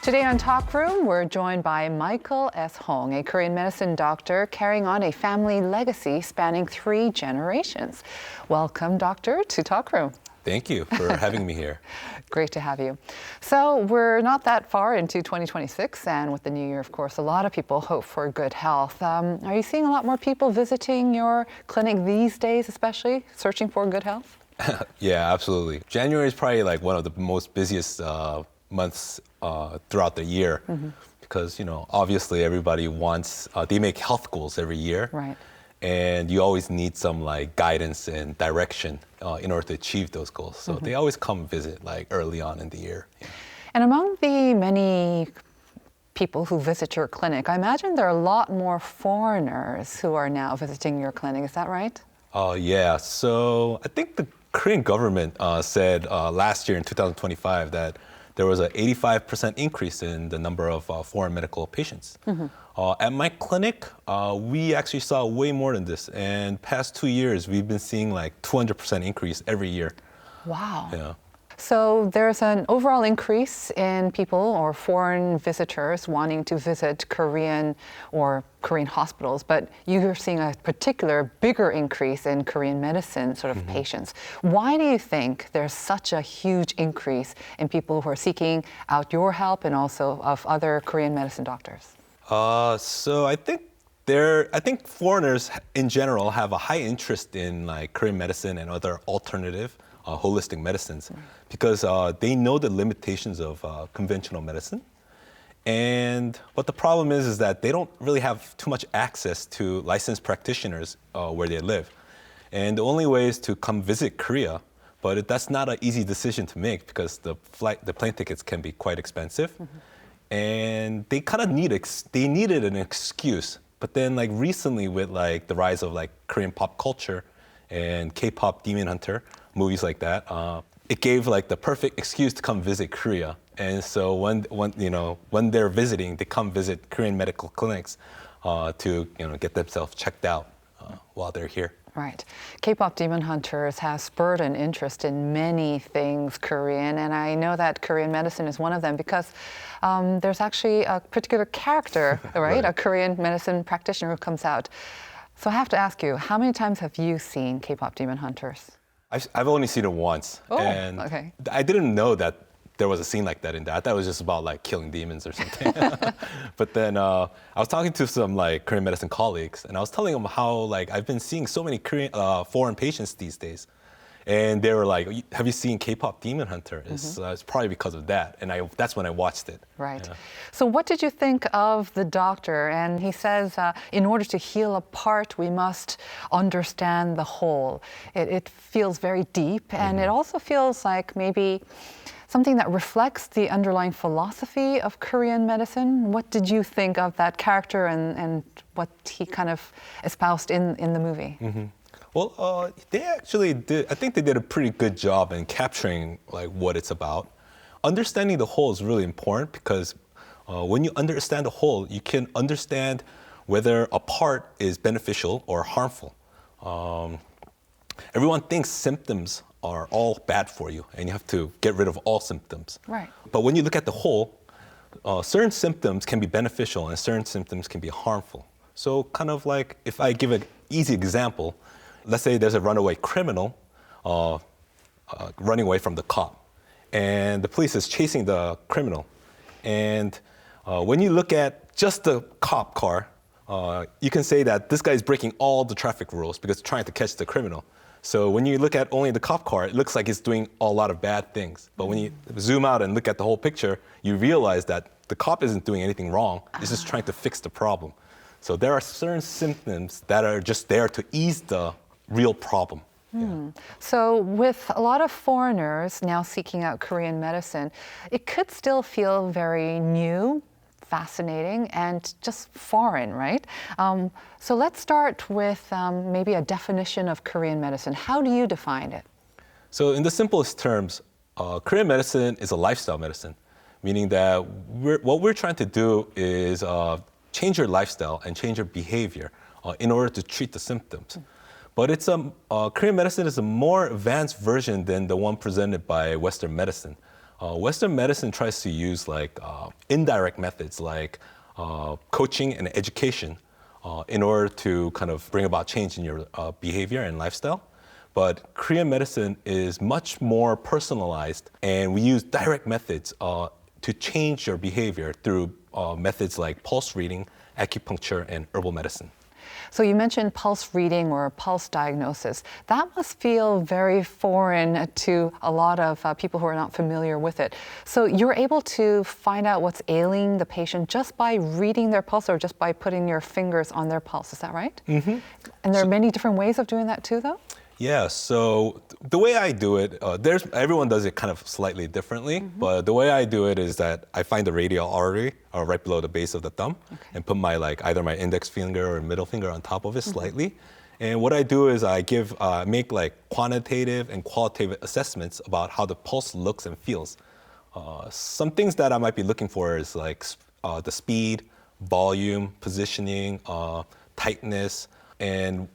Today on Talk Room, we're joined by Michael S. Hong, a Korean medicine doctor carrying on a family legacy spanning 3 generations. Welcome, doctor, to Talk Room. Thank you for having me here. Great to have you. So we're not that far into 2026, and with the new year, of course, a lot of people hope for good health. Are you seeing a lot more people visiting your clinic these days, especially searching for good health? Yeah, absolutely. January is probably like one of the most busiest months throughout the year because, you know, obviously everybody wants, they make health goals every year. Right. And you always need some like guidance and direction in order to achieve those goals. So they always come visit like early on in the year. Yeah. And among the many people who visit your clinic, I imagine there are a lot more foreigners who are now visiting your clinic. Is that right? Yeah. So I think the Korean government said last year in 2025 that there was an 85% increase in the number of foreign medical patients. At my clinic, we actually saw way more than this. And past 2 years, we've been seeing like 200% increase every year. Wow. Yeah. So there's an overall increase in people or foreign visitors wanting to visit Korean hospitals, but you're seeing a particular bigger increase in Korean medicine sort of patients. Why do you think there's such a huge increase in people who are seeking out your help and also of other Korean medicine doctors? So I think foreigners in general have a high interest in like Korean medicine and other alternative holistic medicines because they know the limitations of conventional medicine. But the problem is that they don't really have too much access to licensed practitioners where they live. And the only way is to come visit Korea, but that's not an easy decision to make because the plane tickets can be quite expensive. And they kind of needed an excuse. But then like recently with like the rise of like Korean pop culture and KPop Demon Hunter, movies like that, it gave like the perfect excuse to come visit Korea. And so when they're visiting, they come visit Korean medical clinics to get themselves checked out while they're here. Right. KPop Demon Hunters has spurred an interest in many things Korean, and I know that Korean medicine is one of them because there's actually a particular character, right? A Korean medicine practitioner who comes out. So I have to ask you, how many times have you seen KPop Demon Hunters? I've only seen it once. Oh, and okay. I didn't know that there was a scene like that in there. I thought it was just about like killing demons or something. But then I was talking to some like Korean medicine colleagues, and I was telling them how like I've been seeing so many foreign patients these days, and they were like, "Have you seen K-pop Demon Hunter?" It's probably because of that, and that's when I watched it. Right. Yeah. So what did you think of the doctor? And he says, in order to heal a part, we must understand the whole. It feels very deep, and it also feels like maybe something that reflects the underlying philosophy of Korean medicine. What did you think of that character and what he kind of espoused in the movie? Well, they actually did. I think they did a pretty good job in capturing like what it's about. Understanding the whole is really important because when you understand the whole, you can understand whether a part is beneficial or harmful. Everyone thinks symptoms are all bad for you, and you have to get rid of all symptoms. Right. But when you look at the whole, certain symptoms can be beneficial and certain symptoms can be harmful. So kind of like if I give an easy example, let's say there's a runaway criminal running away from the cop, and the police is chasing the criminal. And when you look at just the cop car, you can say that this guy is breaking all the traffic rules because he's trying to catch the criminal. So when you look at only the cop car, it looks like it's doing a lot of bad things. But when you zoom out and look at the whole picture, you realize that the cop isn't doing anything wrong. He's just trying to fix the problem. So there are certain symptoms that are just there to ease the real problem. Yeah. So with a lot of foreigners now seeking out Korean medicine, it could still feel very new, fascinating, and just foreign, right? So let's start with maybe a definition of Korean medicine. How do you define it? So in the simplest terms, Korean medicine is a lifestyle medicine, meaning that what we're trying to do is change your lifestyle and change your behavior in order to treat the symptoms. But it's Korean medicine is a more advanced version than the one presented by Western medicine. Western medicine tries to use like indirect methods like coaching and education in order to kind of bring about change in your behavior and lifestyle. But Korean medicine is much more personalized, and we use direct methods to change your behavior through methods like pulse reading, acupuncture, and herbal medicine. So you mentioned pulse reading or pulse diagnosis. That must feel very foreign to a lot of people who are not familiar with it. So you're able to find out what's ailing the patient just by reading their pulse or just by putting your fingers on their pulse. Is that right? Mm-hmm. And there are many different ways of doing that too, though? Yeah, so the way I do it, everyone does it kind of slightly differently, but the way I do it is that I find the radial artery right below the base of the thumb and put my either my index finger or middle finger on top of it slightly. And what I do is I make like quantitative and qualitative assessments about how the pulse looks and feels. Some things that I might be looking for is like the speed, volume, positioning, tightness, and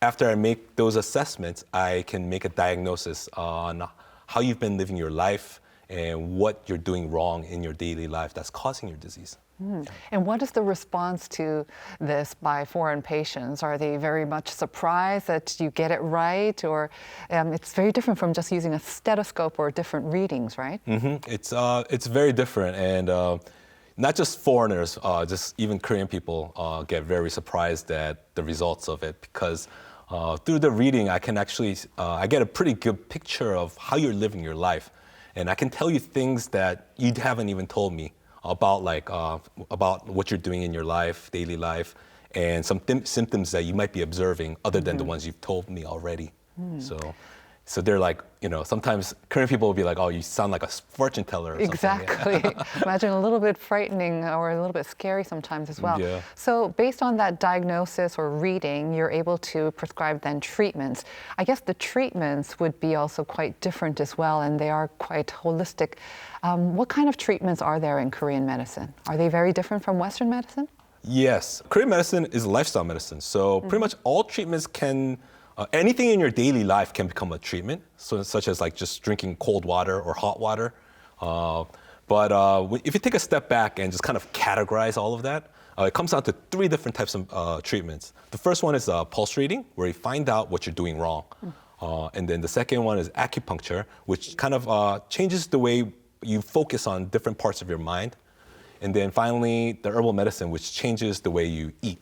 after I make those assessments, I can make a diagnosis on how you've been living your life and what you're doing wrong in your daily life that's causing your disease. And what is the response to this by foreign patients? Are they very much surprised that you get it right? Or it's very different from just using a stethoscope or different readings, right? It's very different. And not just foreigners, just even Korean people get very surprised at the results of it because through the reading, I can actually, I get a pretty good picture of how you're living your life. And I can tell you things that you haven't even told me about about what you're doing in your life, daily life, and some symptoms that you might be observing other than the ones you've told me already. So they're like, sometimes Korean people will be like, oh, you sound like a fortune teller or exactly. something. Imagine a little bit frightening or a little bit scary sometimes as well. Yeah. So based on that diagnosis or reading, you're able to prescribe then treatments. I guess the treatments would be also quite different as well, and they are quite holistic. What kind of treatments are there in Korean medicine? Are they very different from Western medicine? Yes. Korean medicine is lifestyle medicine. So pretty much all treatments can anything in your daily life can become a treatment, such as like just drinking cold water or hot water. But if you take a step back and just kind of categorize all of that, it comes down to 3 different types of treatments. The first one is pulse reading, where you find out what you're doing wrong. And then the second one is acupuncture, which kind of changes the way you focus on different parts of your mind. And then finally, the herbal medicine, which changes the way you eat.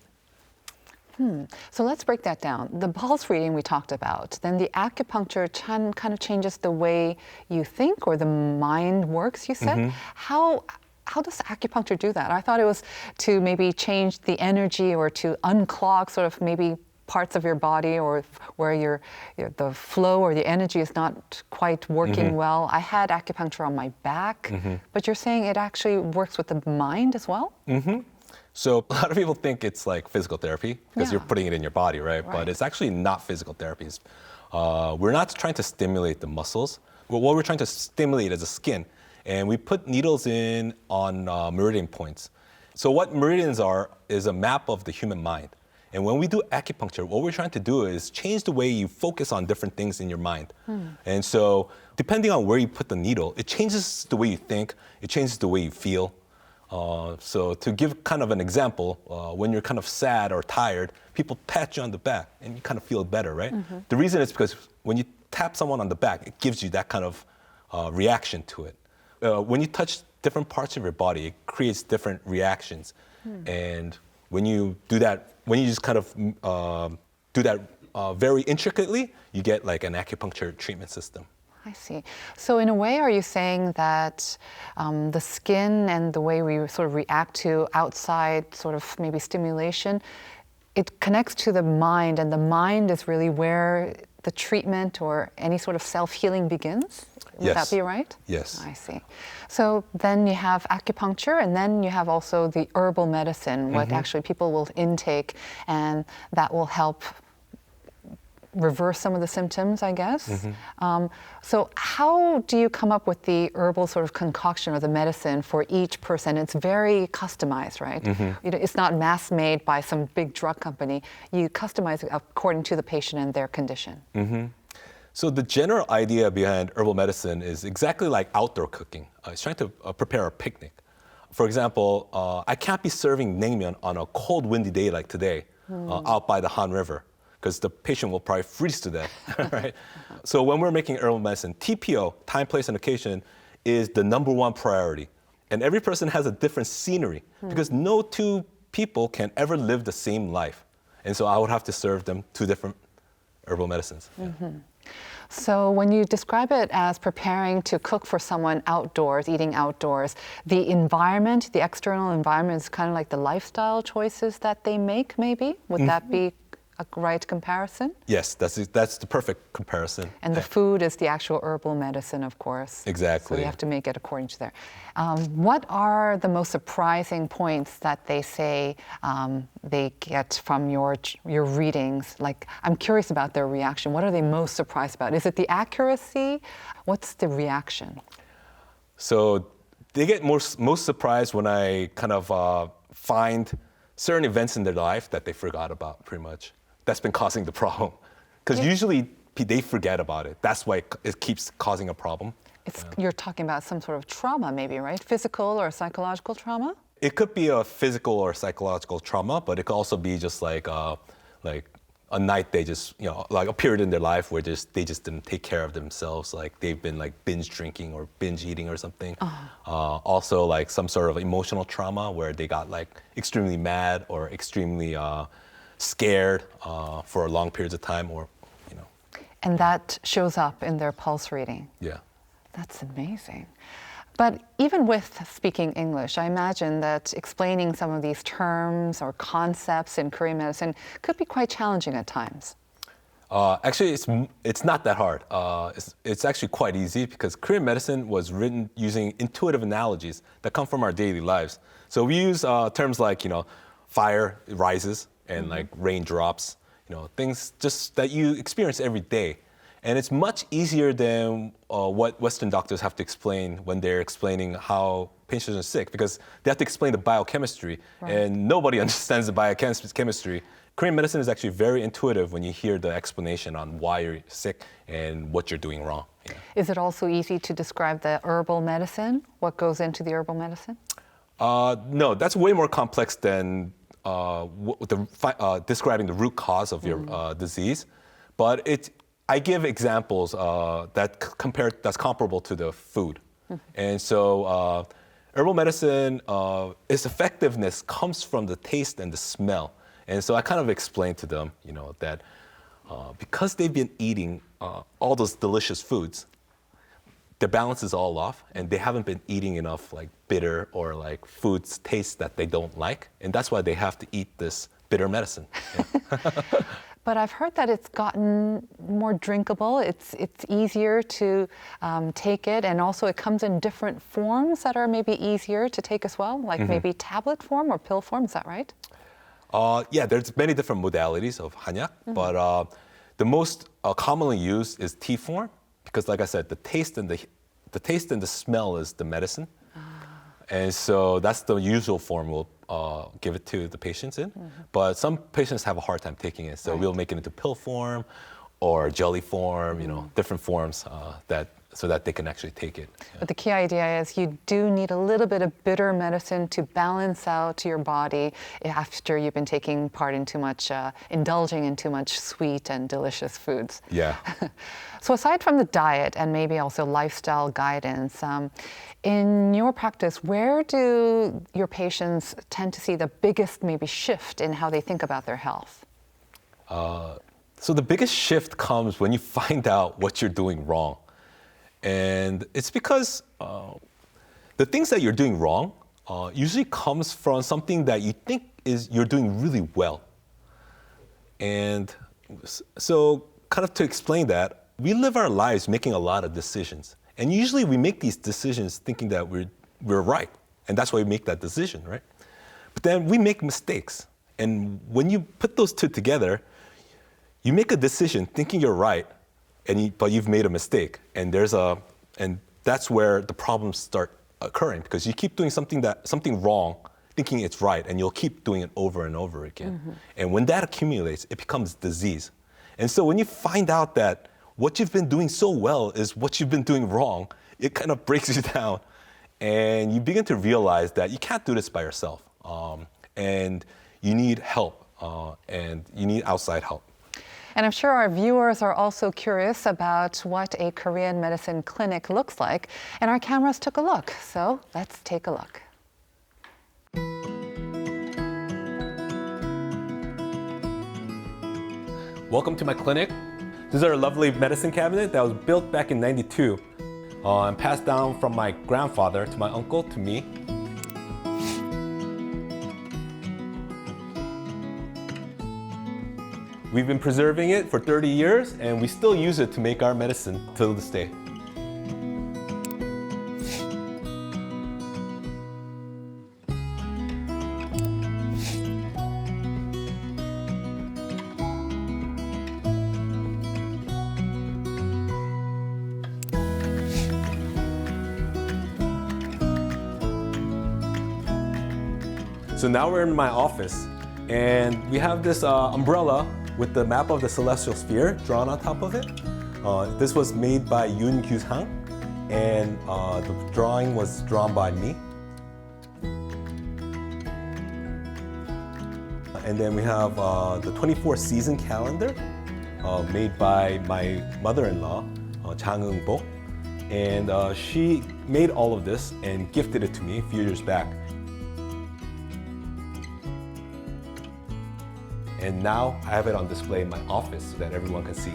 So let's break that down. The pulse reading we talked about, then the acupuncture kind of changes the way you think or the mind works, you said. How does acupuncture do that? I thought it was to maybe change the energy or to unclog sort of maybe parts of your body or where the flow or the energy is not quite working well. I had acupuncture on my back, but you're saying it actually works with the mind as well? So a lot of people think it's like physical therapy because you're putting it in your body, right? But it's actually not physical therapy. We're not trying to stimulate the muscles. What we're trying to stimulate is the skin. And we put needles in on meridian points. So what meridians are is a map of the human mind. And when we do acupuncture, what we're trying to do is change the way you focus on different things in your mind. And so depending on where you put the needle, it changes the way you think, it changes the way you feel. So to give kind of an example, when you're kind of sad or tired, people pat you on the back and you kind of feel better, right? The reason is because when you tap someone on the back, it gives you that kind of reaction to it. When you touch different parts of your body, it creates different reactions. And when you do that, when you just kind of do that very intricately, you get like an acupuncture treatment system. I see. So in a way, are you saying that the skin and the way we sort of react to outside sort of maybe stimulation, it connects to the mind, and the mind is really where the treatment or any sort of self-healing begins? Would that be right? Yes. I see. So then you have acupuncture, and then you have also the herbal medicine, what actually people will intake, and that will help reverse some of the symptoms, I guess. So how do you come up with the herbal sort of concoction or the medicine for each person? It's very customized, right? It's not mass made by some big drug company. You customize it according to the patient and their condition. So the general idea behind herbal medicine is exactly like outdoor cooking. It's trying to prepare a picnic. For example, I can't be serving naengmyeon on a cold, windy day like today out by the Han River, because the patient will probably freeze to death, right? So when we're making herbal medicine, TPO, time, place, and occasion, is the number one priority. And every person has a different scenery, because no two people can ever live the same life. And so I would have to serve them two different herbal medicines. Yeah. So when you describe it as preparing to cook for someone outdoors, eating outdoors, the environment, the external environment is kind of like the lifestyle choices that they make, maybe? Would that be a right comparison? Yes, that's the perfect comparison. And the food is the actual herbal medicine, of course. Exactly. So you have to make it according to there. What are the most surprising points that they say they get from your readings? Like, I'm curious about their reaction. What are they most surprised about? Is it the accuracy? What's the reaction? So they get most surprised when I kind of find certain events in their life that they forgot about, pretty much. That's been causing the problem. Because usually they forget about it. That's why it keeps causing a problem. You're talking about some sort of trauma, maybe, right? Physical or psychological trauma? It could be a physical or psychological trauma, but it could also be just like a night they just, like a period in their life where they just didn't take care of themselves. Like they've been like binge drinking or binge eating or something. Also like some sort of emotional trauma where they got like extremely mad or extremely scared for long periods of time, or. And that shows up in their pulse reading. Yeah. That's amazing. But even with speaking English, I imagine that explaining some of these terms or concepts in Korean medicine could be quite challenging at times. Actually, it's not that hard. It's actually quite easy because Korean medicine was written using intuitive analogies that come from our daily lives. So we use terms like, fire rises and like raindrops, things just that you experience every day. And it's much easier than what Western doctors have to explain when they're explaining how patients are sick, because they have to explain the biochemistry, and nobody understands the biochemistry. Korean medicine is actually very intuitive when you hear the explanation on why you're sick and what you're doing wrong. Yeah. Is it also easy to describe the herbal medicine? What goes into the herbal medicine? No, that's way more complex than describing the root cause of your disease. But I give examples that's comparable to the food. And so herbal medicine, its effectiveness comes from the taste and the smell. And so I kind of explained to them, that because they've been eating all those delicious foods, the balance is all off, and they haven't been eating enough like bitter or like foods taste that they don't like, and that's why they have to eat this bitter medicine. Yeah. But I've heard that it's gotten more drinkable. It's easier to take it, and also it comes in different forms that are maybe easier to take as well, like maybe tablet form or pill form. Is that right? Yeah, there's many different modalities of 한의학, but the most commonly used is tea form, because like I said, the taste and the smell is the medicine. And so that's the usual form we'll give it to the patients in. But some patients have a hard time taking it, so we'll make it into pill form or jelly form, different forms so that they can actually take it. Yeah. But the key idea is you do need a little bit of bitter medicine to balance out your body after you've been taking part in too much, indulging in too much sweet and delicious foods. Yeah. So aside from the diet and maybe also lifestyle guidance, in your practice, where do your patients tend to see the biggest maybe shift in how they think about their health? So the biggest shift comes when you find out what you're doing wrong. And it's because the things that you're doing wrong usually comes from something that you think you're doing really well. And so kind of to explain that, we live our lives making a lot of decisions. And usually we make these decisions thinking that we're right. And that's why we make that decision, right? But then we make mistakes. And when you put those two together, you make a decision thinking you're right, but you've made a mistake. And that's where the problems start occurring, because you keep doing something wrong, thinking it's right, and you'll keep doing it over and over again. And when that accumulates, it becomes disease. And so when you find out that what you've been doing so well is what you've been doing wrong. It kind of breaks you down. And you begin to realize that you can't do this by yourself. And you need help, and you need outside help. And I'm sure our viewers are also curious about what a Korean medicine clinic looks like. And our cameras took a look. So let's take a look. Welcome to my clinic. This is our lovely medicine cabinet that was built back in '92 and passed down from my grandfather to my uncle to me. We've been preserving it for 30 years and we still use it to make our medicine till this day. So now we're in my office, and we have this umbrella with the map of the celestial sphere drawn on top of it. This was made by Yoon Kyu-sang, and the drawing was drawn by me. And then we have the 24-season calendar made by my mother-in-law, Jang Eun-bok. And she made all of this and gifted it to me a few years back. And now I have it on display in my office so that everyone can see.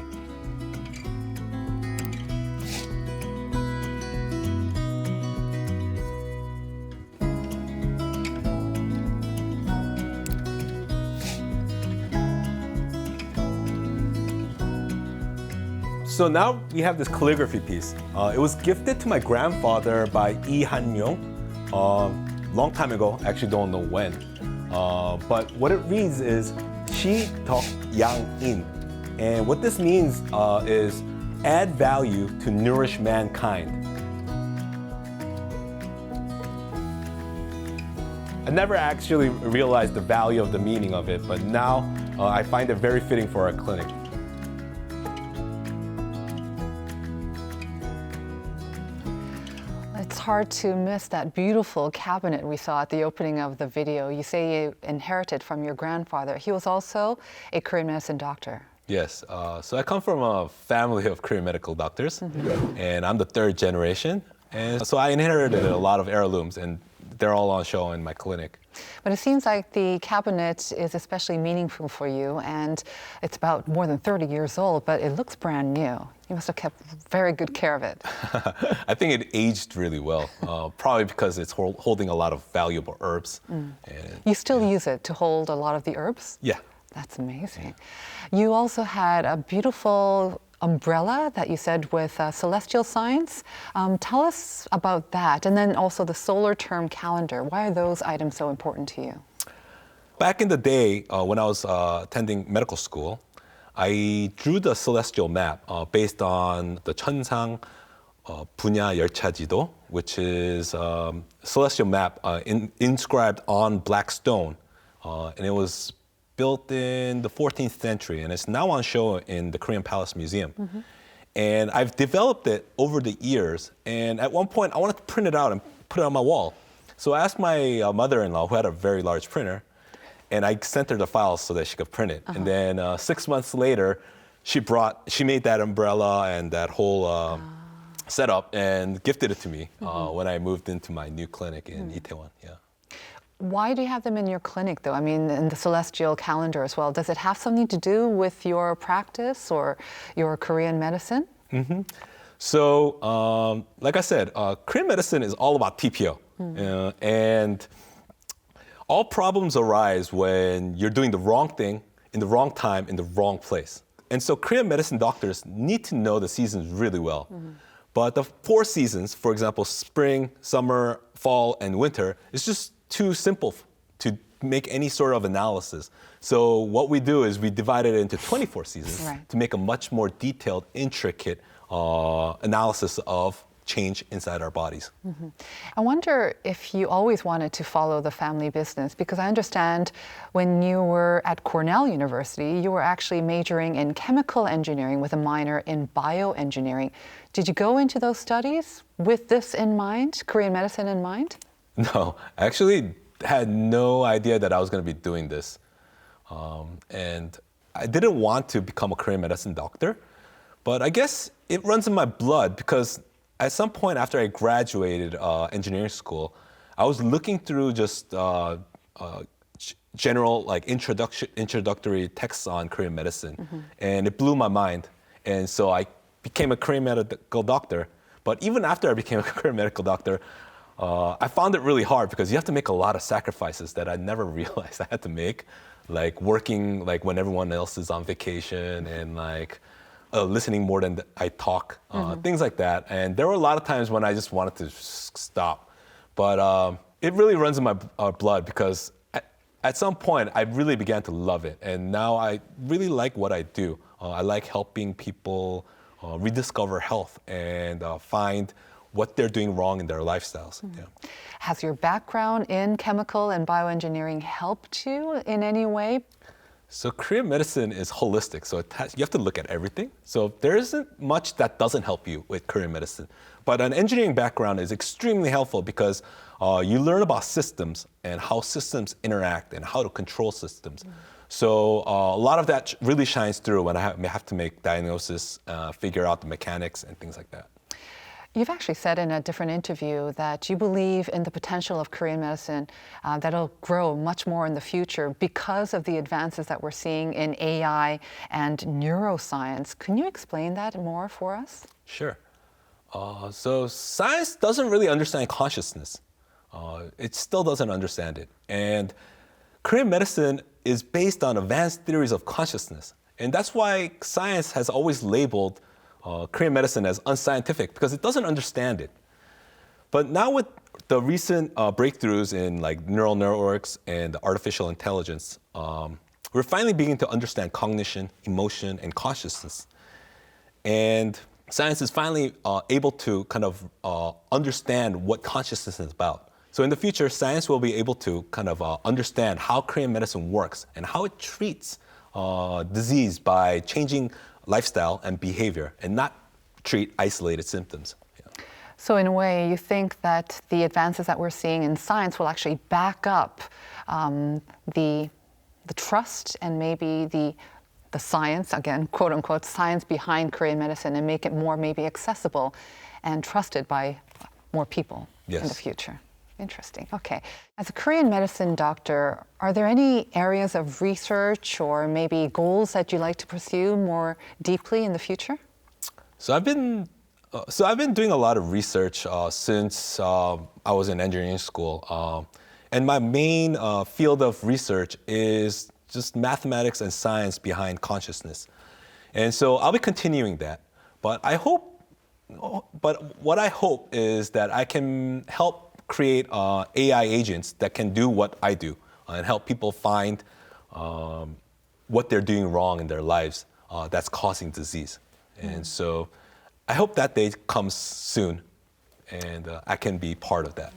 So now we have this calligraphy piece. It was gifted to my grandfather by Lee Han-myung long time ago. I actually don't know when. But what it reads is Chi Tok Yang In. And what this means is add value to nourish mankind. I never actually realized the value of the meaning of it, but now I find it very fitting for our clinic. It's hard to miss that beautiful cabinet we saw at the opening of the video. You say you inherited from your grandfather. He was also a Korean medicine doctor. Yes, so I come from a family of Korean medical doctors, and I'm the third generation. And so I inherited a lot of heirlooms, and they're all on show in my clinic. But it seems like the cabinet is especially meaningful for you, and it's about more than 30 years old, but it looks brand new. You must have kept very good care of it. I think it aged really well, probably because it's holding a lot of valuable herbs. And, You still use it to hold a lot of the herbs? Yeah. That's amazing. You also had a beautiful umbrella that you said with celestial signs. Tell us about that, and then also the solar term calendar. Why are those items so important to you? Back in the day, when I was attending medical school, I drew the celestial map based on the 천상 분야 열차지도, which is celestial map inscribed on black stone, and it was built in the 14th century, and it's now on show in the Korean Palace Museum. And I've developed it over the years, and at one point I wanted to print it out and put it on my wall. So I asked my mother-in-law, who had a very large printer, and I sent her the files so that she could print it. And then 6 months later, she made that umbrella and that whole setup and gifted it to me when I moved into my new clinic in Itaewon. Yeah. Why do you have them in your clinic, though? I mean, in the celestial calendar as well. Does it have something to do with your practice or your Korean medicine? So, like I said, Korean medicine is all about TPO. And all problems arise when you're doing the wrong thing in the wrong time in the wrong place. And so Korean medicine doctors need to know the seasons really well. But the 4 seasons, for example, spring, summer, fall, and winter, is just too simple to make any sort of analysis. So what we do is we divide it into 24 seasons to make a much more detailed, intricate analysis of change inside our bodies. I wonder if you always wanted to follow the family business, because I understand when you were at Cornell University, you were actually majoring in chemical engineering with a minor in bioengineering. Did you go into those studies with this in mind, Korean medicine in mind? No, I actually had no idea that I was going to be doing this. And I didn't want to become a Korean medicine doctor, but I guess it runs in my blood because at some point after I graduated engineering school, I was looking through just general like introductory texts on Korean medicine, and it blew my mind. And so I became a Korean medical doctor. But even after I became a Korean medical doctor, I found it really hard because you have to make a lot of sacrifices that I never realized I had to make, like working like when everyone else is on vacation and like listening more than I talk, things like that. And there were a lot of times when I just wanted to stop. But it really runs in my blood because at some point I really began to love it. And now I really like what I do. I like helping people rediscover health and find what they're doing wrong in their lifestyles. Yeah. Has your background in chemical and bioengineering helped you in any way? So Korean medicine is holistic, so you have to look at everything. So there isn't much that doesn't help you with Korean medicine. But an engineering background is extremely helpful because you learn about systems and how systems interact and how to control systems. So a lot of that really shines through when I have to make diagnosis, figure out the mechanics and things like that. You've actually said in a different interview that you believe in the potential of Korean medicine that'll grow much more in the future because of the advances that we're seeing in AI and neuroscience. Can you explain that more for us? Sure. So science doesn't really understand consciousness. It still doesn't understand it. And Korean medicine is based on advanced theories of consciousness. And that's why science has always labeled Korean medicine as unscientific because it doesn't understand it. But now with the recent breakthroughs in like neural networks and artificial intelligence, we're finally beginning to understand cognition, emotion, and consciousness. And science is finally able to kind of understand what consciousness is about. So in the future, science will be able to kind of understand how Korean medicine works and how it treats disease by changing lifestyle and behavior and not treat isolated symptoms. Yeah. So in a way, you think that the advances that we're seeing in science will actually back up the trust and maybe the science, again, quote unquote, science behind Korean medicine and make it more maybe accessible and trusted by more people in the future. Interesting. Okay. As a Korean medicine doctor, are there any areas of research or maybe goals that you like to pursue more deeply in the future? So I've been doing a lot of research since I was in engineering school, and my main field of research is just mathematics and science behind consciousness, and so I'll be continuing that. But what I hope is that I can help create AI agents that can do what I do and help people find what they're doing wrong in their lives that's causing disease. And so I hope that day comes soon and I can be part of that.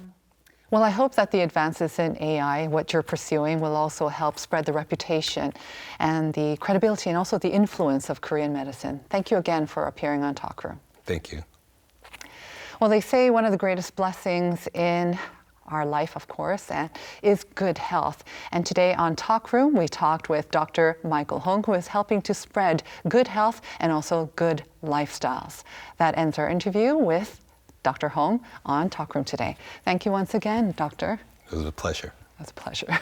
Well, I hope that the advances in AI, what you're pursuing, will also help spread the reputation and the credibility and also the influence of Korean medicine. Thank you again for appearing on Talk Room. Thank you. Well, they say one of the greatest blessings in our life, of course, is good health. And today on Talk Room, we talked with Dr. Michael Hong, who is helping to spread good health and also good lifestyles. That ends our interview with Dr. Hong on Talk Room today. Thank you once again, Doctor. It was a pleasure. It was a pleasure.